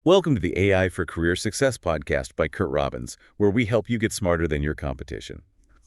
Welcome to the AI for Career Success podcast by Curt Robbins, where we help you get smarter than your competition.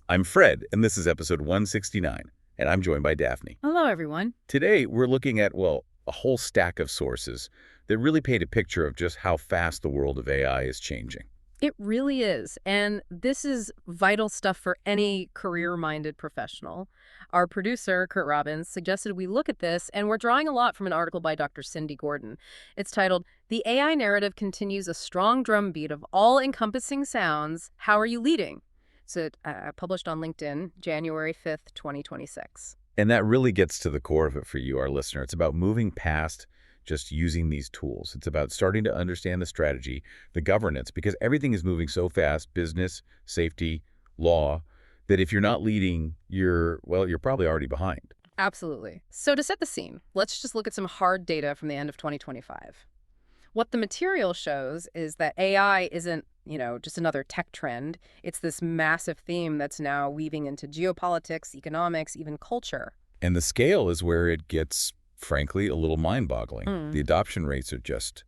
I'm Fred, and this is episode 169, and I'm joined by Daphne. Hello, everyone. Today, we're looking at, a whole stack of sources that really paint a picture of just how fast the world of AI is changing. It really is. And this is vital stuff for any career-minded professional. Our producer, Curt Robbins, suggested we look at this, and we're drawing a lot from an article by Dr. Cindy Gordon. It's titled, "The AI Narrative Continues a Strong Drumbeat of All-Encompassing Sounds. How Are You Leading?" So published on LinkedIn, January 5th, 2026. And that really gets to the core of it for you, our listener. It's about moving past just using these tools. It's about starting to understand the strategy, the governance, because everything is moving so fast, business, safety, law, that if you're not leading, you're probably already behind. Absolutely. So to set the scene, let's just look at some hard data from the end of 2025. What the material shows is that AI isn't, just another tech trend. It's this massive theme that's now weaving into geopolitics, economics, even culture. And the scale is where it gets, frankly, a little mind-boggling. The adoption rates are just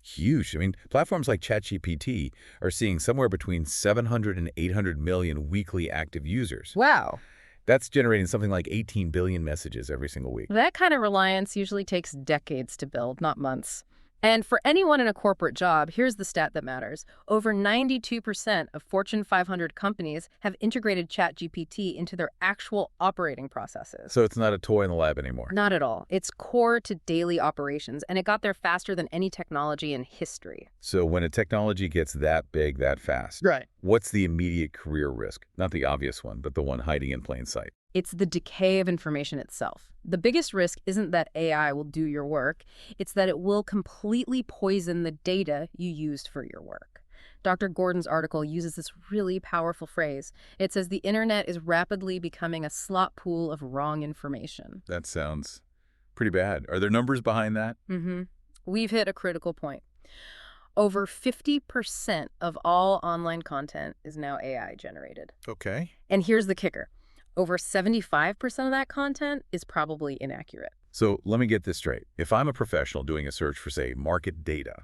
huge. I mean, platforms like ChatGPT are seeing somewhere between 700 and 800 million weekly active users. Wow. That's generating something like 18 billion messages every single week. That kind of reliance usually takes decades to build, not months. And for anyone in a corporate job, here's the stat that matters. Over 92% of Fortune 500 companies have integrated ChatGPT into their actual operating processes. So it's not a toy in the lab anymore. Not at all. It's core to daily operations, and it got there faster than any technology in history. So when a technology gets that big, that fast, Right. What's the immediate career risk? Not the obvious one, but the one hiding in plain sight. It's the decay of information itself. The biggest risk isn't that AI will do your work, it's that it will completely poison the data you used for your work. Dr. Gordon's article uses this really powerful phrase. It says the internet is rapidly becoming a slot pool of wrong information. That sounds pretty bad. Are there numbers behind that? We've hit a critical point. Over 50% of all online content is now AI generated. Okay. And here's the kicker. Over 75% of that content is probably inaccurate. So let me get this straight. If I'm a professional doing a search for, say, market data,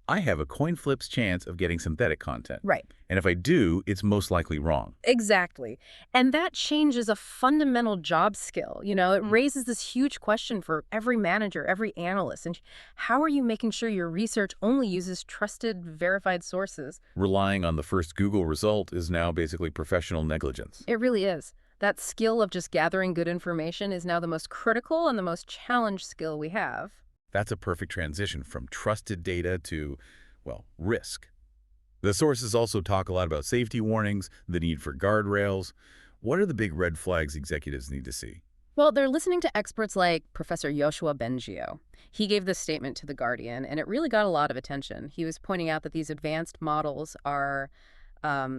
I have a coin flip's chance of getting synthetic content. Right. And if I do, it's most likely wrong. Exactly. And that changes a fundamental job skill. It raises this huge question for every manager, every analyst. And how are you making sure your research only uses trusted, verified sources? Relying on the first Google result is now basically professional negligence. It really is. That skill of just gathering good information is now the most critical and the most challenged skill we have. That's a perfect transition from trusted data to, risk. The sources also talk a lot about safety warnings, the need for guardrails. What are the big red flags executives need to see? Well, they're listening to experts like Professor Yoshua Bengio. He gave this statement to The Guardian, and it really got a lot of attention. He was pointing out that these advanced models are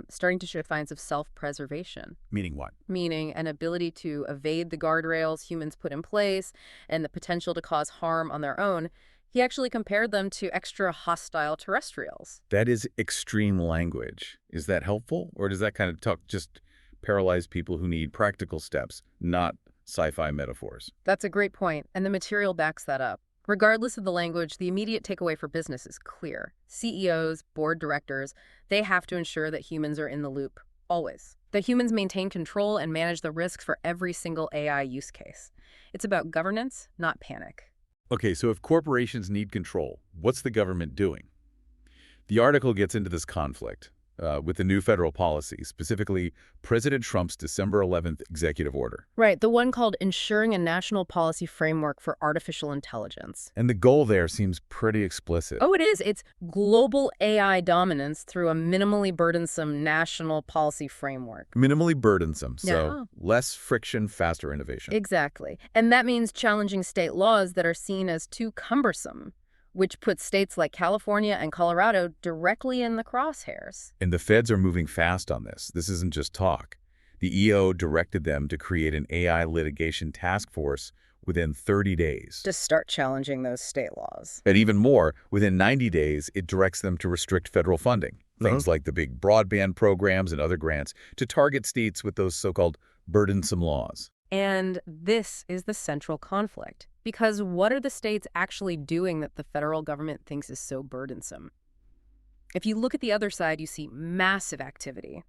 starting to show signs of self-preservation. Meaning what? Meaning an ability to evade the guardrails humans put in place and the potential to cause harm on their own. He actually compared them to extra hostile terrestrials. That is extreme language. Is that helpful? Or does that kind of talk just paralyze people who need practical steps, not sci-fi metaphors? That's a great point, and the material backs that up. Regardless of the language, the immediate takeaway for business is clear. CEOs, board directors, they have to ensure that humans are in the loop, always. That humans maintain control and manage the risks for every single AI use case. It's about governance, not panic. Okay, so if corporations need control, what's the government doing? The article gets into this conflict with the new federal policy, specifically President Trump's December 11th executive order. Right, the one called Ensuring a National Policy Framework for Artificial Intelligence. And the goal there seems pretty explicit. Oh, it is. It's global AI dominance through a minimally burdensome national policy framework. Minimally burdensome, so Yeah. less friction, faster innovation. Exactly. And that means challenging state laws that are seen as too cumbersome, which puts states like California and Colorado directly in the crosshairs. And the feds are moving fast on this. This isn't just talk. The EO directed them to create an AI litigation task force within 30 days. To start challenging those state laws. And even more, within 90 days, it directs them to restrict federal funding. Things like the big broadband programs and other grants to target states with those so-called burdensome laws. And this is the central conflict. Because what are the states actually doing that the federal government thinks is so burdensome? If you look at the other side, you see massive activity.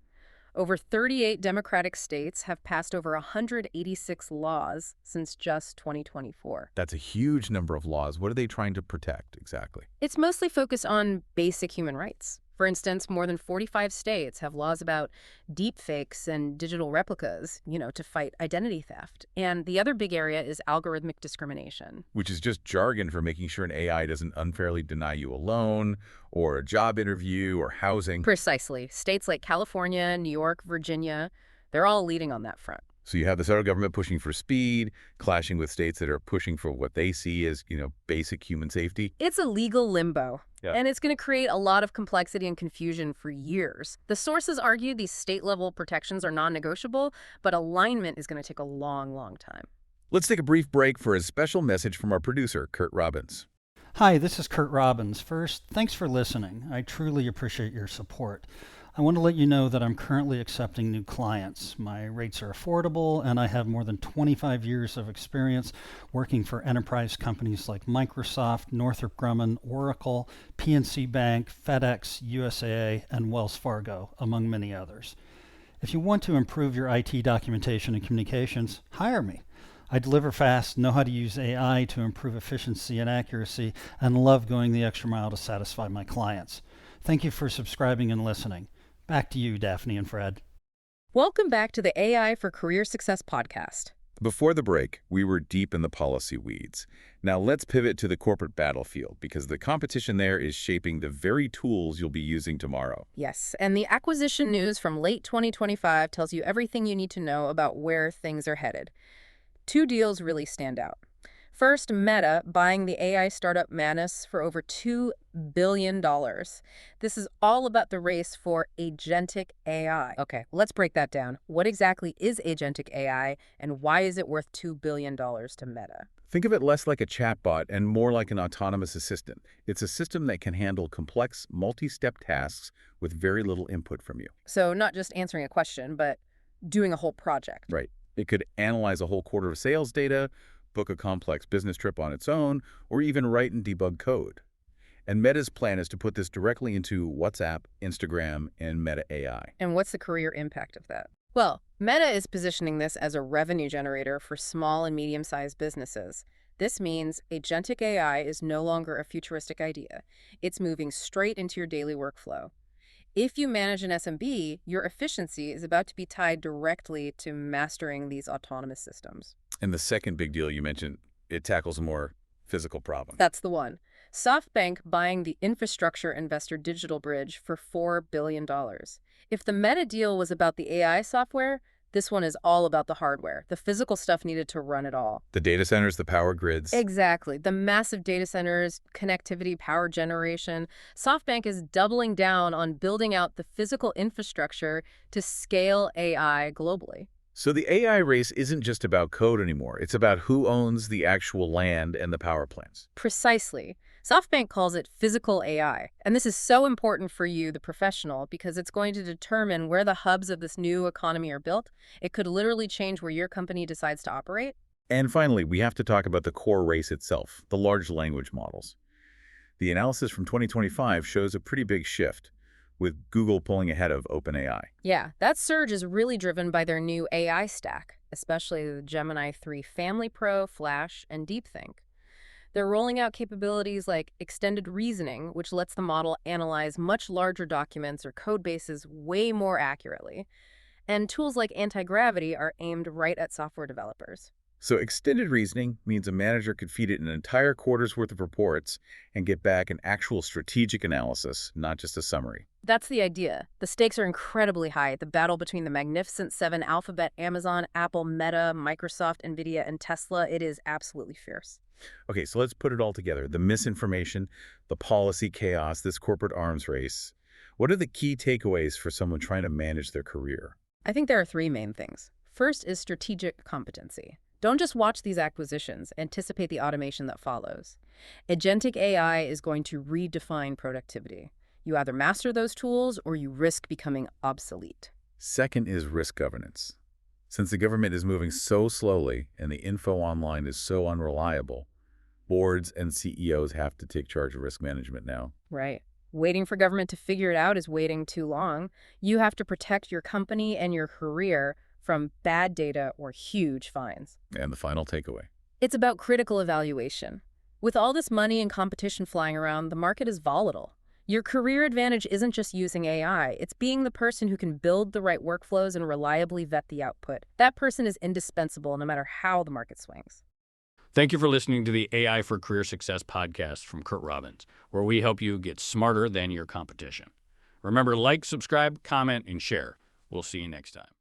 Over 38 Democratic states have passed over 186 laws since just 2024. That's a huge number of laws. What are they trying to protect exactly? It's mostly focused on basic human rights. For instance, more than 45 states have laws about deepfakes and digital replicas, to fight identity theft. And the other big area is algorithmic discrimination. Which is just jargon for making sure an AI doesn't unfairly deny you a loan or a job interview or housing. Precisely. States like California, New York, Virginia, they're all leading on that front. So you have the federal government pushing for speed, clashing with states that are pushing for what they see as, basic human safety. It's a legal limbo, Yeah. and it's going to create a lot of complexity and confusion for years. The sources argue these state-level protections are non-negotiable, but alignment is going to take a long, long time. Let's take a brief break for a special message from our producer, Curt Robbins. Hi, this is Curt Robbins. First, thanks for listening. I truly appreciate your support. I want to let you know that I'm currently accepting new clients. My rates are affordable, and I have more than 25 years of experience working for enterprise companies like Microsoft, Northrop Grumman, Oracle, PNC Bank, FedEx, USAA, and Wells Fargo, among many others. If you want to improve your IT documentation and communications, hire me. I deliver fast, know how to use AI to improve efficiency and accuracy, and love going the extra mile to satisfy my clients. Thank you for subscribing and listening. Back to you, Daphne and Fred. Welcome back to the AI for Career Success podcast. Before the break, we were deep in the policy weeds. Now let's pivot to the corporate battlefield, because the competition there is shaping the very tools you'll be using tomorrow. Yes, and the acquisition news from late 2025 tells you everything you need to know about where things are headed. Two deals really stand out. First, Meta buying the AI startup Manus for over $2 billion. This is all about the race for agentic AI. Okay, let's break that down. What exactly is agentic AI, and why is it worth $2 billion to Meta? Think of it less like a chatbot and more like an autonomous assistant. It's a system that can handle complex, multi-step tasks with very little input from you. So not just answering a question, but doing a whole project. Right. It could analyze a whole quarter of sales data, book a complex business trip on its own, or even write and debug code. And Meta's plan is to put this directly into WhatsApp, Instagram, and Meta AI. And what's the career impact of that? Well, Meta is positioning this as a revenue generator for small and medium-sized businesses. This means agentic AI is no longer a futuristic idea. It's moving straight into your daily workflow. If you manage an SMB, your efficiency is about to be tied directly to mastering these autonomous systems. And the second big deal you mentioned, it tackles a more physical problem. That's the one. SoftBank buying the infrastructure investor Digital Bridge for $4 billion. If the Meta deal was about the AI software, this one is all about the hardware, the physical stuff needed to run it all. The data centers, the power grids. Exactly. The massive data centers, connectivity, power generation. SoftBank is doubling down on building out the physical infrastructure to scale AI globally. So the AI race isn't just about code anymore. It's about who owns the actual land and the power plants. Precisely. SoftBank calls it physical AI. And this is so important for you, the professional, because it's going to determine where the hubs of this new economy are built. It could literally change where your company decides to operate. And finally, we have to talk about the core race itself, the large language models. The analysis from 2025 shows a pretty big shift, with Google pulling ahead of OpenAI. Yeah, that surge is really driven by their new AI stack, especially the Gemini 3 Family Pro, Flash, and DeepThink. They're rolling out capabilities like extended reasoning, which lets the model analyze much larger documents or code bases way more accurately. And tools like anti-gravity are aimed right at software developers. So extended reasoning means a manager could feed it an entire quarter's worth of reports and get back an actual strategic analysis, not just a summary. That's the idea. The stakes are incredibly high. The battle between the Magnificent Seven, Alphabet, Amazon, Apple, Meta, Microsoft, NVIDIA, and Tesla, it is absolutely fierce. Okay, so let's put it all together. The misinformation, the policy chaos, this corporate arms race. What are the key takeaways for someone trying to manage their career? I think there are three main things. First is strategic competency. Don't just watch these acquisitions, anticipate the automation that follows. Agentic AI is going to redefine productivity. You either master those tools or you risk becoming obsolete. Second is risk governance. Since the government is moving so slowly and the info online is so unreliable, boards and CEOs have to take charge of risk management now. Right. Waiting for government to figure it out is waiting too long. You have to protect your company and your career from bad data or huge fines. And the final takeaway. It's about critical evaluation. With all this money and competition flying around, the market is volatile. Your career advantage isn't just using AI, it's being the person who can build the right workflows and reliably vet the output. That person is indispensable no matter how the market swings. Thank you for listening to the AI for Career Success podcast from Curt Robbins, where we help you get smarter than your competition. Remember, like, subscribe, comment, and share. We'll see you next time.